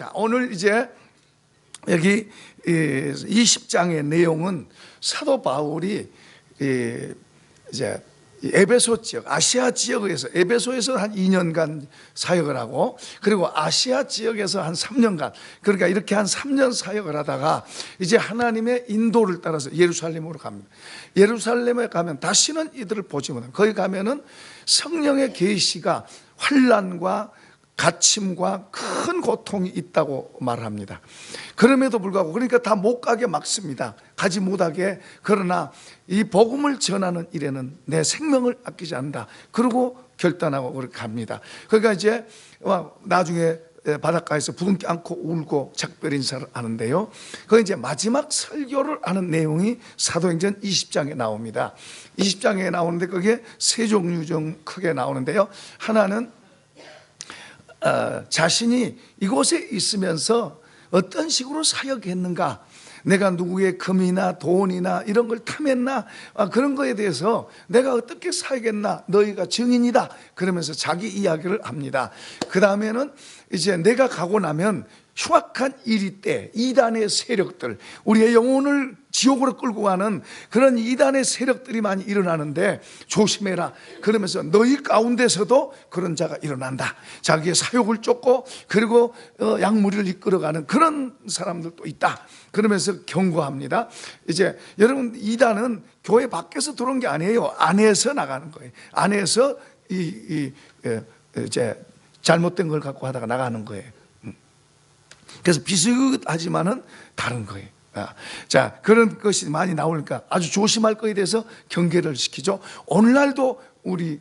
자, 오늘 이제 여기 20장의 내용은 사도 바울이 이제 에베소 지역, 아시아 지역에서, 에베소에서 한 2년간 사역을 하고, 그리고 아시아 지역에서 한 3년간, 그러니까 이렇게 한 3년 사역을 하다가 이제 하나님의 인도를 따라서 예루살렘으로 갑니다. 예루살렘에 가면 다시는 이들을 보지 못합니다. 거기 가면은 성령의 계시가 환난과 갇힘과 큰 고통이 있다고 말합니다. 그럼에도 불구하고, 그러니까 다 못 가게 막습니다. 가지 못하게. 그러나 이 복음을 전하는 일에는 내 생명을 아끼지 않는다. 그러고 결단하고 그렇게 갑니다. 그러니까 이제 나중에 바닷가에서 부둥켜 안고 울고 작별 인사를 하는데요, 그 이제 마지막 설교를 하는 내용이 사도행전 20장에 나옵니다. 20장에 나오는데 그게 세 종류 좀 크게 나오는데요, 하나는 자신이 이곳에 있으면서 어떤 식으로 사역했는가, 내가 누구의 금이나 돈이나 이런 걸 탐했나, 그런 거에 대해서 내가 어떻게 사역했나, 너희가 증인이다 그러면서 자기 이야기를 합니다. 그 다음에는 이제 내가 가고 나면 흉악한 일이 때 이단의 세력들, 우리의 영혼을 지옥으로 끌고 가는 그런 이단의 세력들이 많이 일어나는데 조심해라 그러면서 너희 가운데서도 그런 자가 일어난다. 자기의 사욕을 쫓고 그리고 약물을 이끌어가는 그런 사람들도 있다 그러면서 경고합니다. 이제 여러분, 이단은 교회 밖에서 들어온 게 아니에요. 안에서 나가는 거예요. 안에서 이제 잘못된 걸 갖고 하다가 나가는 거예요. 그래서 비슷하지만은 다른 거예요. 자, 그런 것이 많이 나오니까 아주 조심할 거에 대해서 경계를 시키죠. 오늘날도 우리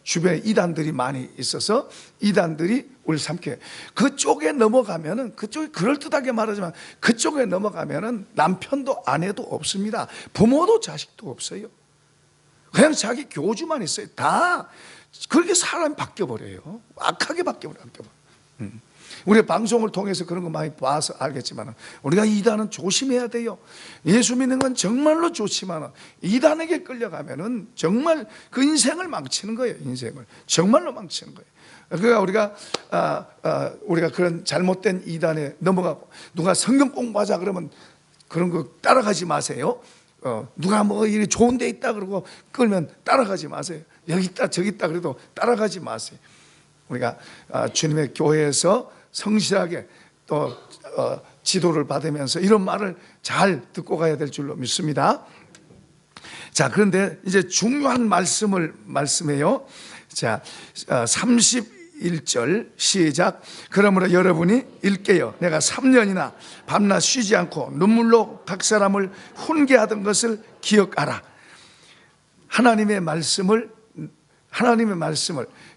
주변에 이단들이 많이 있어서 이단들이 우리 삼켜, 그쪽에 넘어가면은, 그쪽에 그럴듯하게 말하지만 그쪽에 넘어가면은 남편도 아내도 없습니다. 부모도 자식도 없어요. 그냥 자기 교주만 있어요. 다 그렇게 사람이 바뀌어버려요. 악하게 바뀌어버려요. 우리 방송을 통해서 그런 거 많이 봐서 알겠지만 우리가 이단은 조심해야 돼요. 예수 믿는 건 정말로 좋지만 이단에게 끌려가면은 정말 그 인생을 망치는 거예요. 인생을 정말로 망치는 거예요. 그러니까 우리가 그런 잘못된 이단에 넘어가고, 누가 성경 공부하자 그러면 그런 거 따라가지 마세요. 누가 뭐 이렇게 좋은 데 있다 그러고 끌면 따라가지 마세요. 여기 있다 저기 있다 그래도 따라가지 마세요. 우리가 주님의 교회에서 성실하게 또 지도를 받으면서 이런 말을 잘 듣고 가야 될 줄로 믿습니다. 자, 그런데 이제 중요한 말씀을 말씀해요. 자, 31절 시작. 그러므로 여러분이 일깨어 내가 3년이나 밤낮 쉬지 않고 눈물로 각 사람을 훈계하던 것을 기억하라. 하나님의 말씀을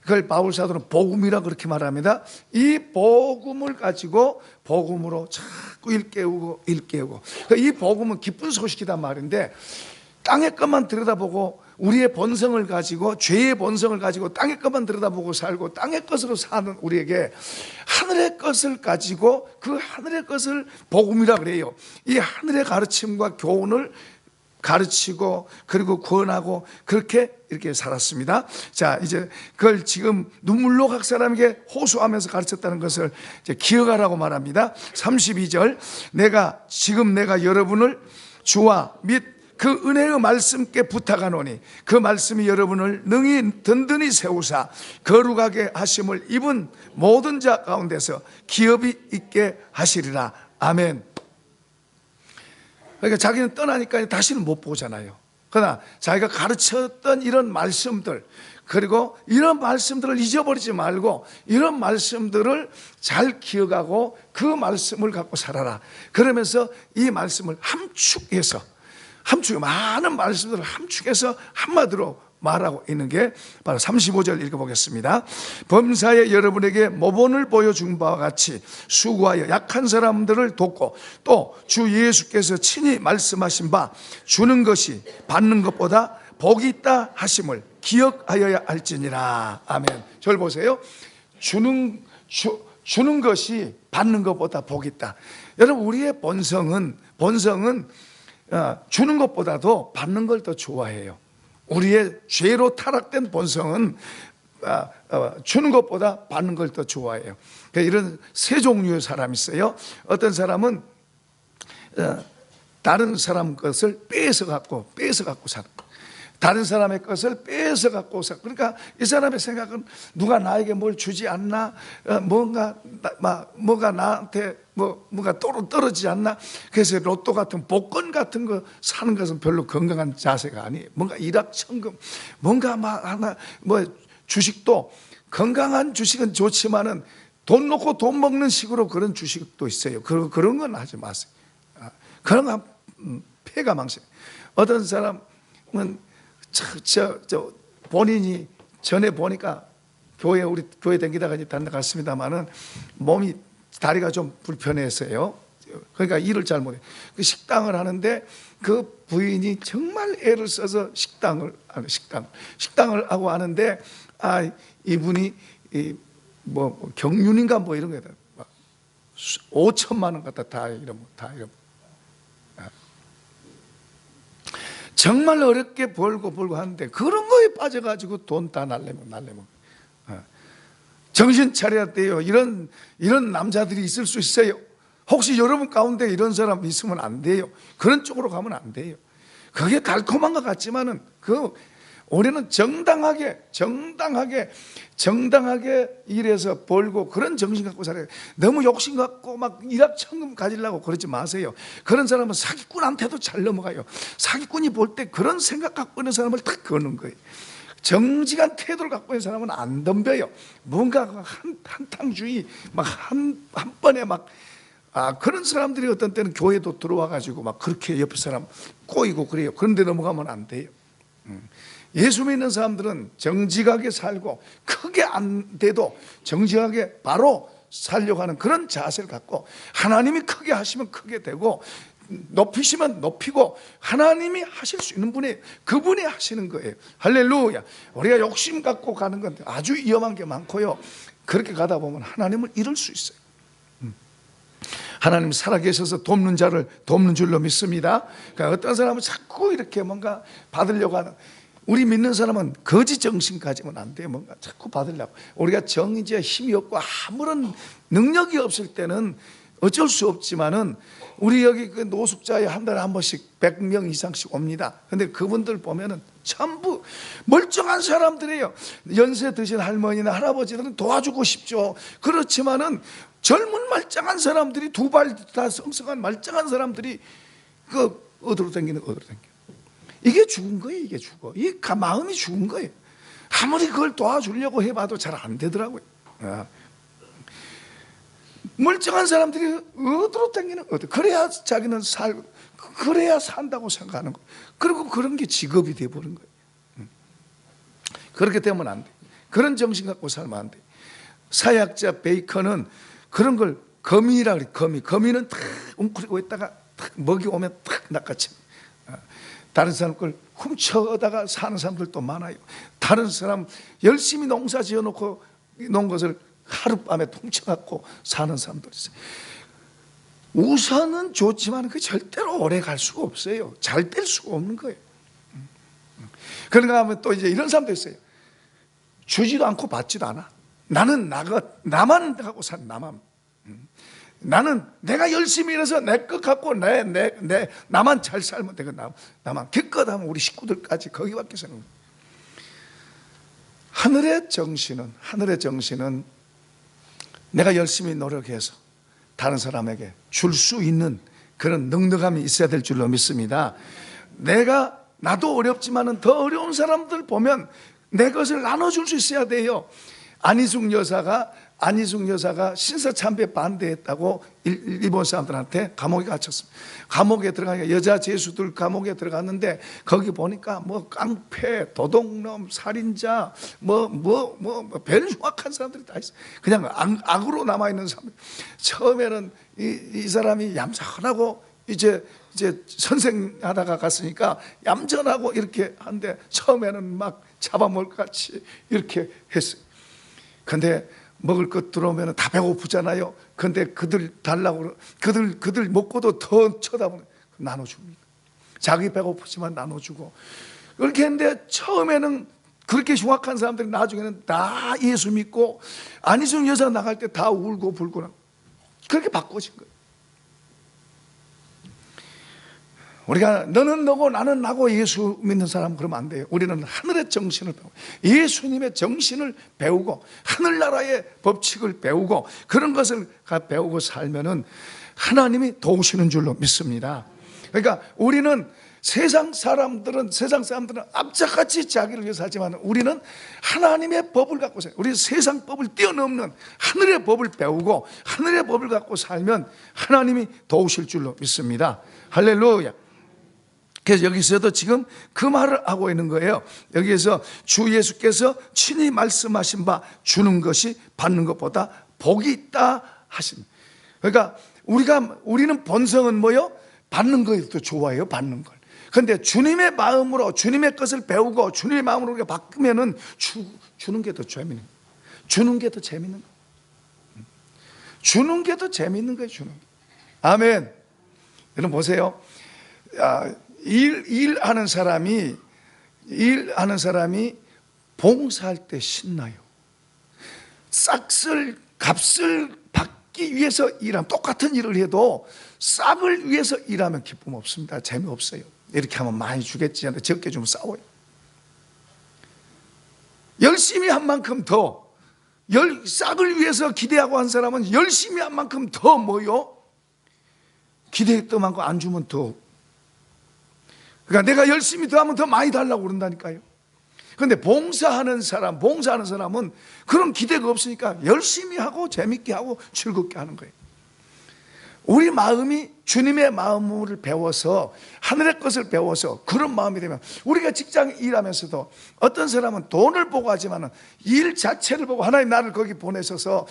그걸 바울 사도는 복음이라 그렇게 말합니다. 이 복음을 가지고 복음으로 자꾸 일깨우고 이 복음은 기쁜 소식이란 말인데, 땅의 것만 들여다보고 우리의 본성을 가지고, 죄의 본성을 가지고 땅의 것만 들여다보고 살고 땅의 것으로 사는 우리에게 하늘의 것을 가지고, 그 하늘의 것을 복음이라 그래요. 이 하늘의 가르침과 교훈을 가르치고 그리고 구원하고 그렇게 이렇게 살았습니다. 자, 이제 그걸 지금 눈물로 각 사람에게 호소하면서 가르쳤다는 것을 이제 기억하라고 말합니다. 32절. 내가 여러분을 주와 및 그 은혜의 말씀께 부탁하노니 그 말씀이 여러분을 능히 든든히 세우사 거룩하게 하심을 입은 모든 자 가운데서 기업이 있게 하시리라. 아멘. 그러니까 자기는 떠나니까 다시는 못 보잖아요. 그러나 자기가 가르쳤던 이런 말씀들, 그리고 이런 말씀들을 잊어버리지 말고 이런 말씀들을 잘 기억하고 그 말씀을 갖고 살아라. 그러면서 이 말씀을 많은 말씀들을 함축해서 한마디로 말하고 있는 게 바로 35절 읽어보겠습니다. 범사에 여러분에게 모본을 보여준 바와 같이 수고하여 약한 사람들을 돕고 또 주 예수께서 친히 말씀하신 바 주는 것이 받는 것보다 복이 있다 하심을 기억하여야 할지니라. 아멘. 저를 보세요. 주는 것이 받는 것보다 복이 있다. 여러분, 우리의 본성은 주는 것보다도 받는 걸 더 좋아해요. 우리의 죄로 타락된 본성은 주는 것보다 받는 걸 더 좋아해요. 그러니까 이런 세 종류의 사람이 있어요. 어떤 사람은 다른 사람 것을 뺏어 갖고 사는, 다른 사람의 것을 뺏어 갖고 사. 그러니까 이 사람의 생각은 누가 나에게 뭘 주지 않나, 뭐가 나한테 뭐가 떨어지지 않나. 그래서 로또 같은 복권 같은 거 사는 것은 별로 건강한 자세가 아니에요. 뭔가 일확천금, 뭔가 하나 주식도 건강한 주식은 좋지만은 돈 놓고 돈 먹는 식으로 그런 주식도 있어요. 그런 건 하지 마세요. 그런 건 폐가 망신. 어떤 사람은 본인이 전에 보니까 우리 교회 다니다가 갔습니다만은 몸이 다리가 좀 불편했어요. 그러니까 일을 잘 못해. 그 식당을 하는데 그 부인이 정말 애를 써서 식당을 하고 하는데 이분이 경륜인가 이런 거다. 5천만 원 갖다 다 이러면. 정말 어렵게 벌고 하는데 그런 거에 빠져가지고 돈 다 날려먹. 정신 차려야 돼요. 이런 남자들이 있을 수 있어요. 혹시 여러분 가운데 이런 사람 있으면 안 돼요. 그런 쪽으로 가면 안 돼요. 그게 달콤한 것 같지만은 우리는 정당하게 일해서 벌고 그런 정신 갖고 살아요. 너무 욕심 갖고 막 일확천금 가지려고 그러지 마세요. 그런 사람은 사기꾼한테도 잘 넘어가요. 사기꾼이 볼 때 그런 생각 갖고 있는 사람을 딱 거는 거예요. 정직한 태도를 갖고 있는 사람은 안 덤벼요. 뭔가 한탕주의 한 번에 그런 사람들이 어떤 때는 교회도 들어와 가지고 막 그렇게 옆에 사람 꼬이고 그래요. 그런데 넘어가면 안 돼요. 예수 믿는 사람들은 정직하게 살고 크게 안 돼도 정직하게 바로 살려고 하는 그런 자세를 갖고 하나님이 크게 하시면 크게 되고 높이시면 높이고 하나님이 하실 수 있는 분이 그분이 하시는 거예요. 할렐루야. 우리가 욕심 갖고 가는 건 아주 위험한 게 많고요. 그렇게 가다 보면 하나님을 잃을 수 있어요. 하나님 살아계셔서 돕는 자를 돕는 줄로 믿습니다. 그러니까 어떤 사람은 자꾸 이렇게 뭔가 받으려고 하는, 우리 믿는 사람은 거짓 정신 가지면 안 돼요. 뭔가 자꾸 받으려고. 우리가 정의지에 힘이 없고 아무런 능력이 없을 때는 어쩔 수 없지만은 우리 여기 그 노숙자에 한 달에 한 번씩 100명 이상씩 옵니다. 근데 그분들 보면은 전부 멀쩡한 사람들이에요. 연세 드신 할머니나 할아버지들은 도와주고 싶죠. 그렇지만은 젊은 말짱한 사람들이 두 발 다 성성한 말짱한 사람들이 어디로 댕기는. 이게 죽은 거예요. 이게 죽어. 이 마음이 죽은 거예요. 아무리 그걸 도와주려고 해봐도 잘 안 되더라고요. 멀쩡한 사람들이 어디로 댕기는 거예요. 그래야 자기는 그래야 산다고 생각하는 거예요. 그리고 그런 게 직업이 돼버린 거예요. 그렇게 되면 안 돼. 그런 정신 갖고 살면 안 돼. 사약자 베이컨은 그런 걸 거미라 그래. 거미는 탁 웅크리고 있다가 탁 먹이 오면 탁 낚아채. 다른 사람 걸 훔쳐다가 사는 사람들도 많아요. 다른 사람 열심히 농사 지어놓고 놓은 것을 하룻밤에 훔쳐갖고 사는 사람도 있어요. 우선은 좋지만 그 절대로 오래 갈 수가 없어요. 잘 될 수가 없는 거예요. 그런가 하면 또 이제 이런 사람도 있어요. 주지도 않고 받지도 않아. 나는 나만 하고 산 나만. 나는 내가 열심히 일해서 내 것 갖고 나만 잘 살면 되고 나만 기껏 하면 우리 식구들까지 거기밖에 사는 거예요. 하늘의 정신은 내가 열심히 노력해서 다른 사람에게 줄 수 있는 그런 넉넉함이 있어야 될 줄로 믿습니다. 나도 어렵지만은 더 어려운 사람들 보면 내 것을 나눠줄 수 있어야 돼요. 안희숙 여사가 신사참배 반대했다고 일본 사람들한테 감옥에 갇혔습니다. 감옥에 들어가니까 여자 죄수들 감옥에 들어갔는데 거기 보니까 깡패, 도둑놈, 살인자, 별 흉악한 사람들이 다 있어요. 그냥 악으로 남아있는 사람들. 처음에는 이 사람이 얌전하고 이제 선생하다가 갔으니까 얌전하고 이렇게 한데 처음에는 막 잡아먹을 것 같이 이렇게 했어요. 근데 먹을 것 들어오면 다 배고프잖아요. 근데 그들 달라고 그들 먹고도 더 쳐다보면 나눠줍니다. 자기 배고프지만 나눠주고 그렇게 했는데 처음에는 그렇게 흉악한 사람들이 나중에는 다 예수 믿고 안희정 여사 나갈 때 다 울고 불고 그렇게 바꿔진 거예요. 우리가 너는 너고 나는 나고 예수 믿는 사람 그러면 안 돼요. 우리는 하늘의 정신을 배우고 예수님의 정신을 배우고 하늘나라의 법칙을 배우고 그런 것을 배우고 살면은 하나님이 도우시는 줄로 믿습니다. 그러니까 우리는 세상 사람들은 악착같이 자기를 위해서 살지만 우리는 하나님의 법을 갖고 살아요. 우리 세상 법을 뛰어넘는 하늘의 법을 배우고 하늘의 법을 갖고 살면 하나님이 도우실 줄로 믿습니다. 할렐루야. 그래서 여기서도 지금 그 말을 하고 있는 거예요. 여기에서 주 예수께서 친히 말씀하신 바 주는 것이 받는 것보다 복이 있다 하십니다. 그러니까 우리는 본성은 뭐요? 받는 것도 좋아해요. 받는 걸. 그런데 주님의 마음으로 주님의 것을 배우고 주님의 마음으로 우리가 바꾸면은 주는 게 더 재밌는 거예요. 주는 게 더 재밌는 거예요. 주는 게 더 재밌는 거예요. 주는 게. 아멘. 여러분 보세요. 일하는 사람이 봉사할 때 신나요. 값을 받기 위해서 일하면 똑같은 일을 해도 싹을 위해서 일하면 기쁨 없습니다. 재미없어요. 이렇게 하면 많이 주겠지 하는데 적게 주면 싸워요. 열심히 한 만큼 더 싹을 위해서 기대하고 한 사람은 열심히 한 만큼 더 뭐요? 기대했던 만큼 안 주면 더. 그러니까 내가 열심히 더 하면 더 많이 달라고 그런다니까요. 그런데 봉사하는 사람은 그런 기대가 없으니까 열심히 하고 재밌게 하고 즐겁게 하는 거예요. 우리 마음이 주님의 마음을 배워서 하늘의 것을 배워서 그런 마음이 되면 우리가 직장 일하면서도 어떤 사람은 돈을 보고 하지만 일 자체를 보고 하나님 나를 거기 보내셔서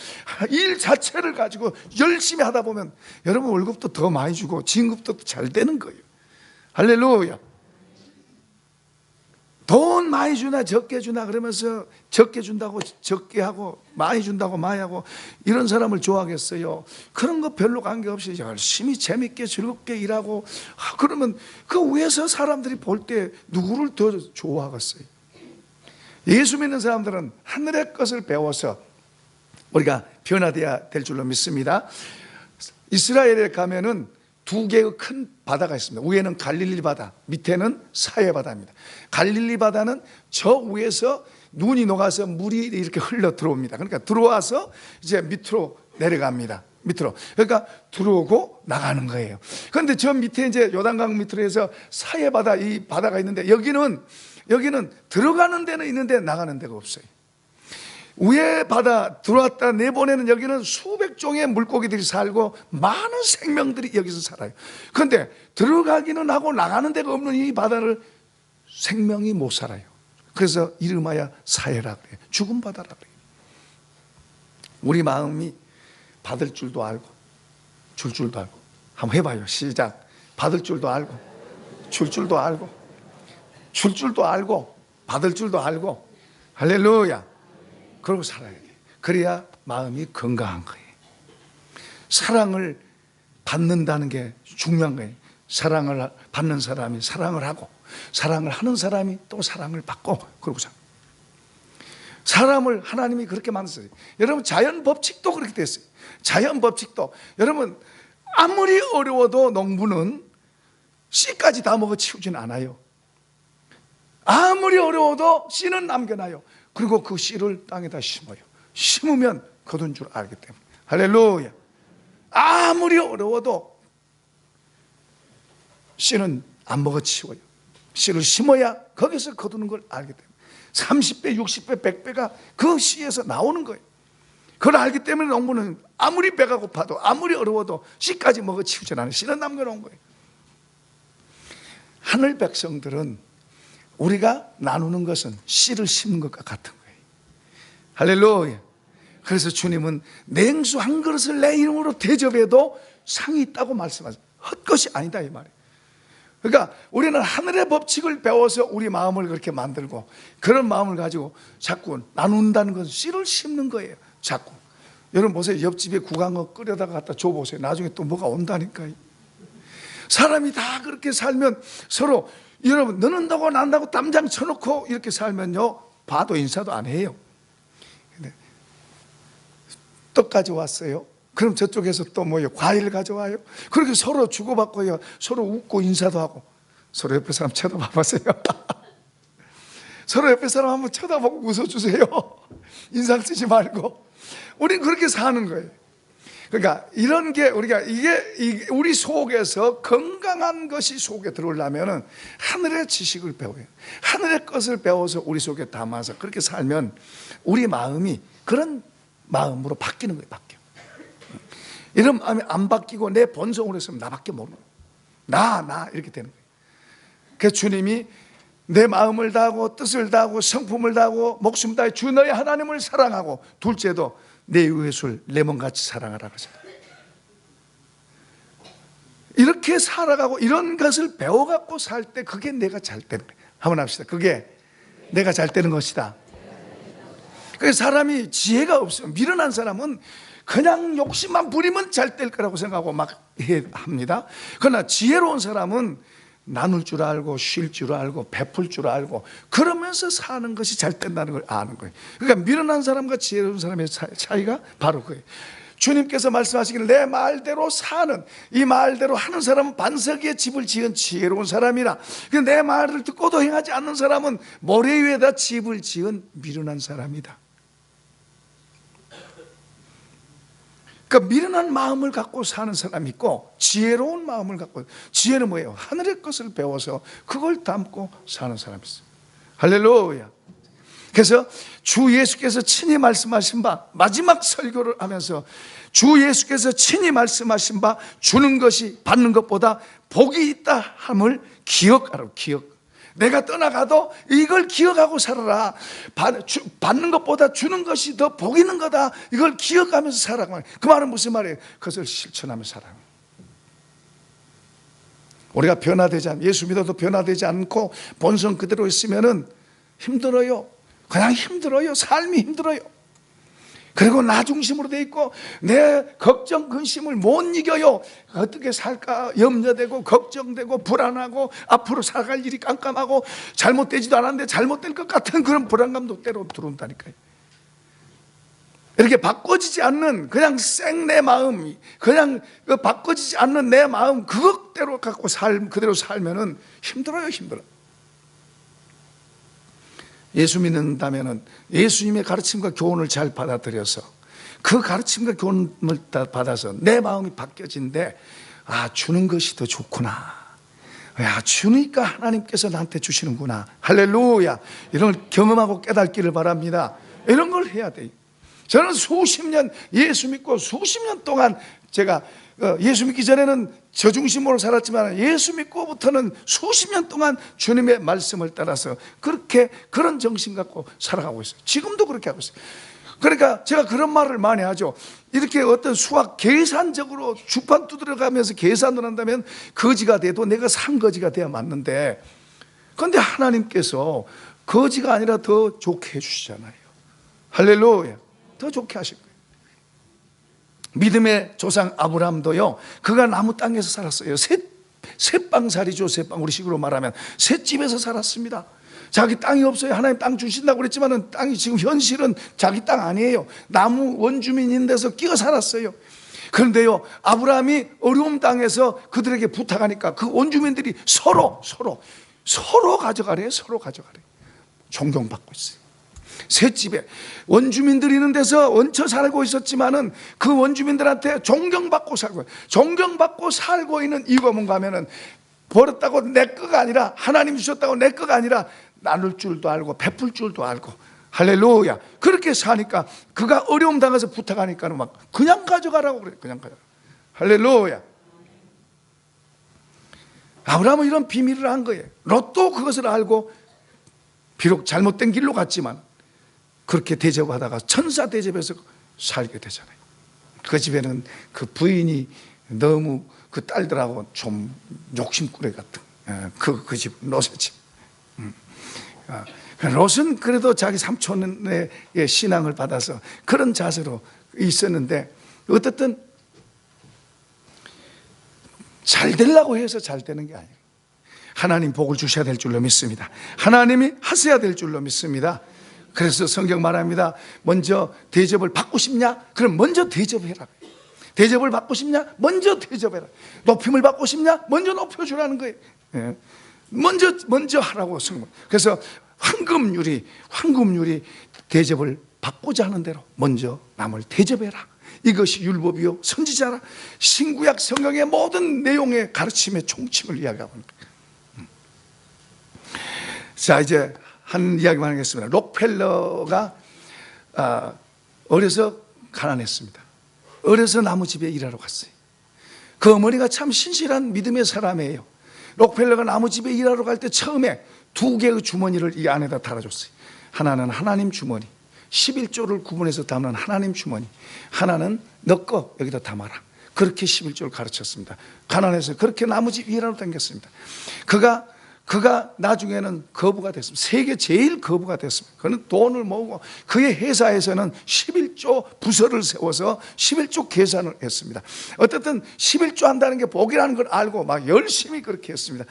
일 자체를 가지고 열심히 하다 보면 여러분 월급도 더 많이 주고 진급도 잘 되는 거예요. 할렐루야. 돈 많이 주나 적게 주나 그러면서 적게 준다고 적게 하고 많이 준다고 많이 하고 이런 사람을 좋아하겠어요? 그런 거 별로 관계없이 열심히 재밌게 즐겁게 일하고 그러면 그 위에서 사람들이 볼 때 누구를 더 좋아하겠어요? 예수 믿는 사람들은 하늘의 것을 배워서 우리가 변화되어야 될 줄로 믿습니다. 이스라엘에 가면은 두 개의 큰 바다가 있습니다. 위에는 갈릴리 바다, 밑에는 사해 바다입니다. 갈릴리 바다는 저 위에서 눈이 녹아서 물이 이렇게 흘러 들어옵니다. 그러니까 들어와서 이제 밑으로 내려갑니다. 밑으로. 그러니까 들어오고 나가는 거예요. 그런데 저 밑에 이제 요단강 밑으로 해서 사해 바다, 이 바다가 있는데 여기는 들어가는 데는 있는데 나가는 데가 없어요. 위에 바다 들어왔다 내보내는 여기는 수백 종의 물고기들이 살고 많은 생명들이 여기서 살아요. 그런데 들어가기는 하고 나가는 데가 없는 이 바다를 생명이 못 살아요. 그래서 이름하여 사해라 그래요. 죽은 바다라 그래요. 우리 마음이 받을 줄도 알고 줄 줄도 알고 한번 해봐요. 시작. 받을 줄도 알고 줄 줄도 알고 줄 줄도 알고 받을 줄도 알고 할렐루야. 그러고 살아야 돼. 그래야 마음이 건강한 거예요. 사랑을 받는다는 게 중요한 거예요. 사랑을 받는 사람이 사랑을 하고 사랑을 하는 사람이 또 사랑을 받고 그러고 삽니다. 사람을 하나님이 그렇게 만들었어요. 여러분 자연 법칙도 그렇게 됐어요. 자연 법칙도 여러분 아무리 어려워도 농부는 씨까지 다 먹어 치우진 않아요. 아무리 어려워도 씨는 남겨놔요. 그리고 그 씨를 땅에다 심어요. 심으면 거둔 줄 알기 때문에. 할렐루야. 아무리 어려워도 씨는 안 먹어치워요. 씨를 심어야 거기서 거두는 걸 알기 때문에 30배, 60배, 100배가 그 씨에서 나오는 거예요. 그걸 알기 때문에 농부는 아무리 배가 고파도 아무리 어려워도 씨까지 먹어치우지 않아요. 씨는 남겨놓은 거예요. 하늘 백성들은 우리가 나누는 것은 씨를 심는 것과 같은 거예요. 할렐루야. 그래서 주님은 냉수 한 그릇을 내 이름으로 대접해도 상이 있다고 말씀하세요. 헛것이 아니다 이 말이에요. 그러니까 우리는 하늘의 법칙을 배워서 우리 마음을 그렇게 만들고 그런 마음을 가지고 자꾸 나눈다는 것은 씨를 심는 거예요. 자꾸. 여러분 보세요. 옆집에 구강어 끓여다가 갖다 줘보세요. 나중에 또 뭐가 온다니까요. 사람이 다 그렇게 살면 서로 여러분 너는 너고 난다고 땀장 쳐놓고 이렇게 살면요 봐도 인사도 안 해요. 떡 가져왔어요. 그럼 저쪽에서 또 뭐요? 과일 가져와요. 그렇게 서로 주고받고요. 서로 웃고 인사도 하고. 서로 옆에 사람 쳐다봐 보세요. 서로 옆에 사람 한번 쳐다보고 웃어주세요. 인상 쓰지 말고. 우린 그렇게 사는 거예요. 그러니까 이런 게 이게 우리 속에서 건강한 것이 속에 들어오려면은 하늘의 지식을 배워요. 하늘의 것을 배워서 우리 속에 담아서 그렇게 살면 우리 마음이 그런 마음으로 바뀌는 거예요. 바뀌어. 이런 마음이 안 바뀌고 내 본성으로 했으면 나밖에 모르는 거예요. 나 이렇게 되는 거예요. 그래서 주님이 내 마음을 다하고 뜻을 다하고 성품을 다하고 목숨 다해 주 너의 하나님을 사랑하고 둘째도 내 이웃을 내 몸같이 사랑하라 그러잖아요. 이렇게 살아가고 이런 것을 배워갖고 살 때 그게 내가 잘 되는 거예요. 한번 합시다. 그게 내가 잘 되는 것이다. 그래서 사람이 지혜가 없어요. 미련한 사람은 그냥 욕심만 부리면 잘 될 거라고 생각하고 막 합니다. 그러나 지혜로운 사람은 나눌 줄 알고 쉴 줄 알고 베풀 줄 알고 그러면서 사는 것이 잘 된다는 걸 아는 거예요. 그러니까 미련한 사람과 지혜로운 사람의 차이가 바로 그거예요. 주님께서 말씀하시기를 내 말대로 사는, 이 말대로 하는 사람은 반석 위에 집을 지은 지혜로운 사람이라. 내 말을 듣고도 행하지 않는 사람은 모래 위에다 집을 지은 미련한 사람이다. 그러니까 미련한 마음을 갖고 사는 사람이 있고 지혜로운 마음을 갖고, 지혜는 뭐예요? 하늘의 것을 배워서 그걸 담고 사는 사람이 있어요. 할렐루야. 그래서 주 예수께서 친히 말씀하신 바, 마지막 설교를 하면서 주 예수께서 친히 말씀하신 바 주는 것이 받는 것보다 복이 있다 함을 기억하라. 기억. 내가 떠나가도 이걸 기억하고 살아라. 받는 것보다 주는 것이 더 복 있는 거다. 이걸 기억하면서 살아라. 그 말은 무슨 말이에요? 그것을 실천하면서 살아라. 우리가 변화되지 않고, 예수 믿어도 변화되지 않고 본성 그대로 있으면은 힘들어요. 그냥 힘들어요. 삶이 힘들어요. 그리고 나 중심으로 돼 있고 내 걱정 근심을 못 이겨요. 어떻게 살까 염려되고 걱정되고 불안하고 앞으로 살아갈 일이 깜깜하고 잘못되지도 않았는데 잘못될 것 같은 그런 불안감도 때로 들어온다니까요. 이렇게 바꿔지지 않는 그냥 생 내 마음, 그냥 바꿔지지 않는 내 마음 그것대로 갖고 그대로 살면은 힘들어요. 힘들어. 예수 믿는다면은 예수님의 가르침과 교훈을 잘 받아들여서 그 가르침과 교훈을 받아서 내 마음이 바뀌어진데, 아, 주는 것이 더 좋구나. 야, 주니까 하나님께서 나한테 주시는구나. 할렐루야. 이런 걸 경험하고 깨닫기를 바랍니다. 이런 걸 해야 돼요. 저는 수십 년 예수 믿고 수십 년 동안 제가 예수 믿기 전에는 저 중심으로 살았지만 예수 믿고부터는 수십 년 동안 주님의 말씀을 따라서 그런 정신 갖고 살아가고 있어요. 지금도 그렇게 하고 있어요. 그러니까 제가 그런 말을 많이 하죠. 이렇게 어떤 수학 계산적으로 주판 두드려가면서 계산을 한다면 거지가 돼도 내가 산거지가 돼야 맞는데, 그런데 하나님께서 거지가 아니라 더 좋게 해주시잖아요. 할렐루야. 더 좋게 하실 거예요. 믿음의 조상 아브라함도요, 그가 나무 땅에서 살았어요. 셋방살이죠. 셋방, 우리 식으로 말하면 셋집에서 살았습니다. 자기 땅이 없어요. 하나님 땅 주신다고 그랬지만 땅이 지금 현실은 자기 땅 아니에요. 나무 원주민인 데서 끼어 살았어요. 그런데요, 아브라함이 어려움 땅에서 그들에게 부탁하니까 그 원주민들이 서로 가져가래요. 서로 가져가래요. 존경받고 있어요. 셋집에 원주민들이 있는 데서 얹혀 살고 있었지만은 그 원주민들한테 존경받고 살고 있는 이유가 뭔가 하면은 버렸다고 내 거가 아니라, 하나님 주셨다고 내 거가 아니라 나눌 줄도 알고 베풀 줄도 알고. 할렐루야. 그렇게 사니까 그가 어려움 당해서 부탁하니까는 막 그냥 가져가라고 그래. 그냥 가져가. 할렐루야. 아브라함은 이런 비밀을 한 거예요. 롯도 그것을 알고 비록 잘못된 길로 갔지만 그렇게 대접하다가 천사 대접해서 살게 되잖아요. 그 집에는 그 부인이 너무 그 딸들하고 좀 욕심꾸레 같은 그 집, 롯의 집. 롯은 그래도 자기 삼촌의 신앙을 받아서 그런 자세로 있었는데, 어쨌든 잘 되려고 해서 잘 되는 게 아니에요. 하나님 복을 주셔야 될 줄로 믿습니다. 하나님이 하셔야 될 줄로 믿습니다. 그래서 성경 말합니다. 먼저 대접을 받고 싶냐? 그럼 먼저 대접해라. 대접을 받고 싶냐? 먼저 대접해라. 높임을 받고 싶냐? 먼저 높여주라는 거예요. 예. 먼저 하라고 성경. 그래서 황금률이 대접을 받고자 하는 대로 먼저 남을 대접해라. 이것이 율법이요 선지자라. 신구약 성경의 모든 내용의 가르침의 총칙을 이야기하고 있는 거예요. 자, 이제 한 이야기만 하겠습니다. 록펠러가 어려서 가난했습니다. 어려서 나무집에 일하러 갔어요. 그 어머니가 참 신실한 믿음의 사람이에요. 록펠러가 나무집에 일하러 갈 때 처음에 2개의 주머니를 이 안에다 달아줬어요. 하나는 하나님 주머니, 11조를 구분해서 담는 하나님 주머니, 하나는 너 거 여기다 담아라. 그렇게 11조를 가르쳤습니다. 가난해서 그렇게 나무집 일하러 다녔습니다. 그가 나중에는 거부가 됐습니다. 세계 제일 거부가 됐습니다. 그는 돈을 모으고 그의 회사에서는 11조 부서를 세워서 11조 계산을 했습니다. 어쨌든 11조 한다는 게 복이라는 걸 알고 막 열심히 그렇게 했습니다.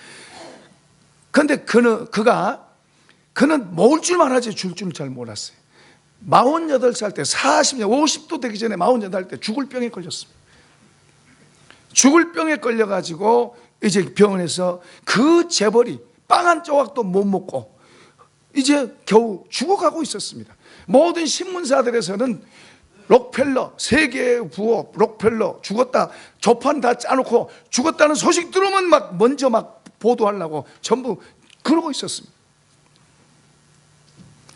그런데 그는 모을 줄만 하지 줄 줄 잘 몰랐어요. 48살 때 40년 50도 되기 전에 48살 때 죽을 병에 걸렸습니다. 죽을 병에 걸려가지고 이제 병원에서 그 재벌이 빵 한 조각도 못 먹고 이제 겨우 죽어가고 있었습니다. 모든 신문사들에서는 록펠러 세계의 부호 록펠러 죽었다, 조판 다 짜놓고 죽었다는 소식 들으면 먼저 보도하려고 전부 그러고 있었습니다.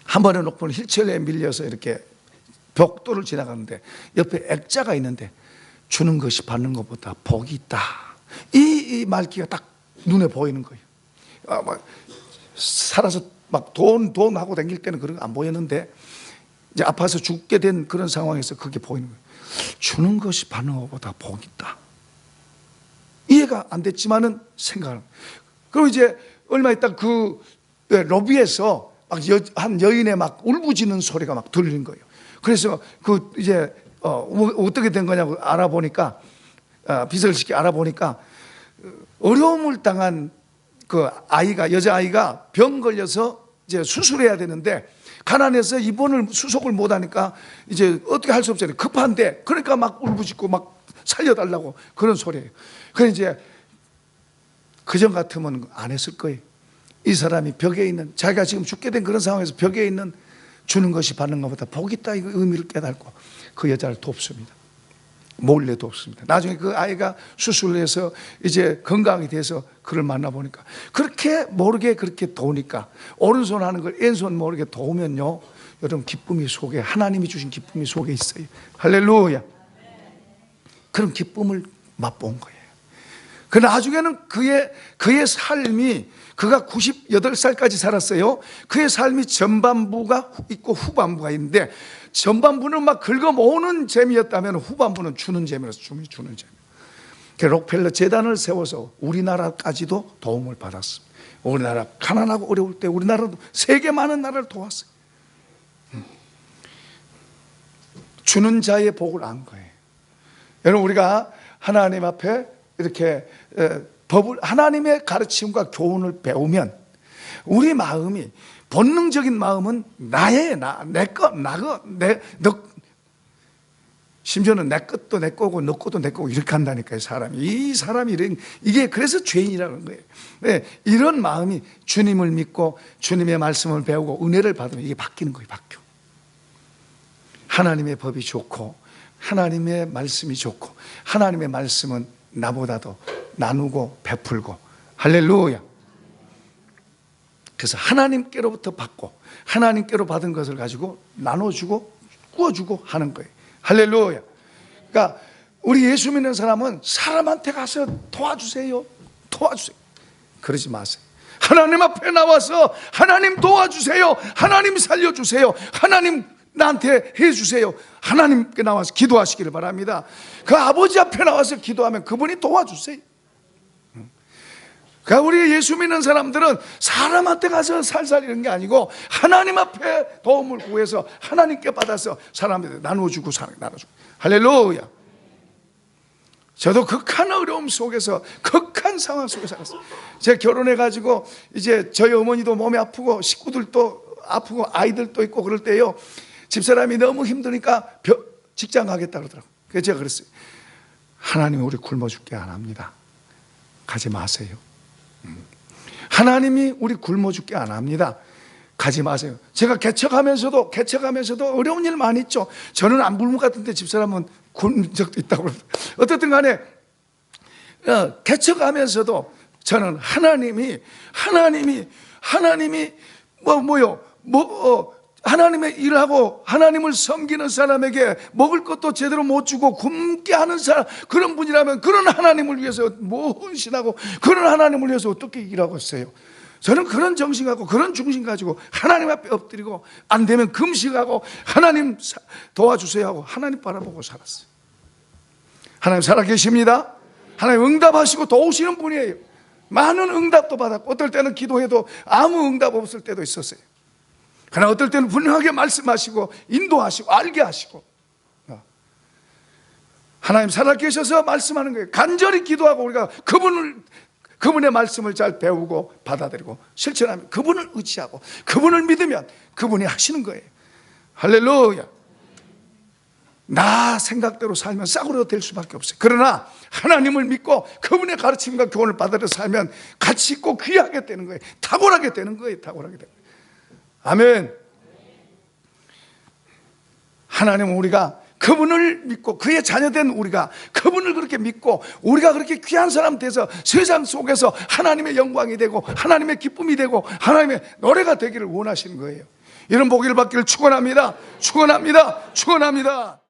한 번에 록펠러 휠체어에 밀려서 이렇게 벽돌을 지나가는데 옆에 액자가 있는데 주는 것이 받는 것보다 복이 있다. 이 말기가 딱 눈에 보이는 거예요. 살아서 돈 하고 다닐 때는 그런 거 안 보였는데 이제 아파서 죽게 된 그런 상황에서 그게 보이는 거예요. 주는 것이 받는 것보다 복이 있다. 이해가 안 됐지만은 생각을. 그리고 이제 얼마 있다 그 로비에서 한 여인의 울부짖는 소리가 들리는 거예요. 그래서 이제 어떻게 된 거냐고 알아보니까 비서실께 알아보니까 어려움을 당한 그 여자아이가 병 걸려서 이제 수술해야 되는데 가난해서 입원을 수속을 못 하니까 이제 어떻게 할 수 없잖아요. 급한데 그러니까 울부짖고 살려달라고 그런 소리예요. 그래서 이제 그전 같으면 안 했을 거예요. 이 사람이 벽에 있는 자기가 지금 죽게 된 그런 상황에서 벽에 있는 주는 것이 받는 것보다 복이 있다 이 의미를 깨닫고 그 여자를 돕습니다. 몰래 돕습니다. 나중에 그 아이가 수술을 해서 이제 건강이 돼서 그를 만나보니까 그렇게 모르게 그렇게 도우니까 오른손 하는 걸 왼손 모르게 도우면요 여러분 기쁨이 속에 하나님이 주신 기쁨이 속에 있어요. 할렐루야. 그런 기쁨을 맛본 거예요. 그 나중에는 그의 삶이 그가 98살까지 살았어요. 그의 삶이 전반부가 있고 후반부가 있는데 전반부는 긁어 모으는 재미였다면 후반부는 주는 재미라서 주는 재미. 록펠러 재단을 세워서 우리나라까지도 도움을 받았습니다. 우리나라 가난하고 어려울 때 우리나라도 세계 많은 나라를 도왔어요. 주는 자의 복을 안 거예요. 여러분 우리가 하나님 앞에 이렇게 하나님의 가르침과 교훈을 배우면 우리 마음이 본능적인 마음은 심지어는 내 것도 내 거고 너 것도 내 거고 이렇게 한다니까요. 사람이 이게 그래서 죄인이라는 거예요. 네, 이런 마음이 주님을 믿고 주님의 말씀을 배우고 은혜를 받으면 이게 바뀌는 거예요. 바뀌어. 하나님의 법이 좋고 하나님의 말씀이 좋고 하나님의 말씀은 나보다도 나누고 베풀고 할렐루야. 그래서 하나님께로부터 받고 하나님께로 받은 것을 가지고 나눠주고 구워주고 하는 거예요. 할렐루야. 그러니까 우리 예수 믿는 사람은 사람한테 가서 도와주세요 그러지 마세요. 하나님 앞에 나와서 하나님 도와주세요, 하나님 살려주세요, 하나님 나한테 해주세요, 하나님께 나와서 기도하시기를 바랍니다. 그 아버지 앞에 나와서 기도하면 그분이 도와주세요. 그러니까 우리 예수 믿는 사람들은 사람한테 가서 살살 이런 게 아니고 하나님 앞에 도움을 구해서 하나님께 받아서 사람한테 나눠주고 나눠주고. 할렐루야. 저도 극한 어려움 속에서 극한 상황 속에 살았어요. 제가 결혼해가지고 이제 저희 어머니도 몸이 아프고 식구들도 아프고 아이들도 있고 그럴 때요, 집사람이 너무 힘드니까 직장 가겠다 그러더라고요. 그래서 제가 그랬어요. 하나님이 우리 굶어 죽게 안 합니다. 가지 마세요. 하나님이 우리 굶어 죽게 안 합니다. 가지 마세요. 제가 개척하면서도 어려운 일 많이 있죠. 저는 안 굶은 것 같은데 집사람은 굶은 적도 있다고 그러더라고요. 어쨌든 간에 개척하면서도 저는 하나님이 하나님의 일하고 하나님을 섬기는 사람에게 먹을 것도 제대로 못 주고 굶게 하는 사람, 그런 분이라면 그런 하나님을 위해서 뭐 헌신하고 그런 하나님을 위해서 어떻게 일하고 있어요? 저는 그런 정신 갖고 그런 중심 가지고 하나님 앞에 엎드리고 안 되면 금식하고 하나님 도와주세요 하고 하나님 바라보고 살았어요. 하나님 살아계십니다. 하나님 응답하시고 도우시는 분이에요. 많은 응답도 받았고 어떨 때는 기도해도 아무 응답 없을 때도 있었어요. 그러나 어떨 때는 분명하게 말씀하시고 인도하시고 알게 하시고, 하나님 살아계셔서 말씀하는 거예요. 간절히 기도하고 우리가 그분의 말씀을 잘 배우고 받아들이고 실천하면, 그분을 의지하고 그분을 믿으면 그분이 하시는 거예요. 할렐루야. 나 생각대로 살면 싸구려 될 수밖에 없어요. 그러나 하나님을 믿고 그분의 가르침과 교훈을 받아들여 살면 가치 있고 귀하게 되는 거예요. 탁월하게 되는 거예요. 탁월하게 되는 거예요. 아멘. 하나님은 우리가 그분을 믿고 그의 자녀된 우리가 그분을 그렇게 믿고 우리가 그렇게 귀한 사람 돼서 세상 속에서 하나님의 영광이 되고 하나님의 기쁨이 되고 하나님의 노래가 되기를 원하시는 거예요. 이런 복을 받기를 축원합니다. 축원합니다. 축원합니다.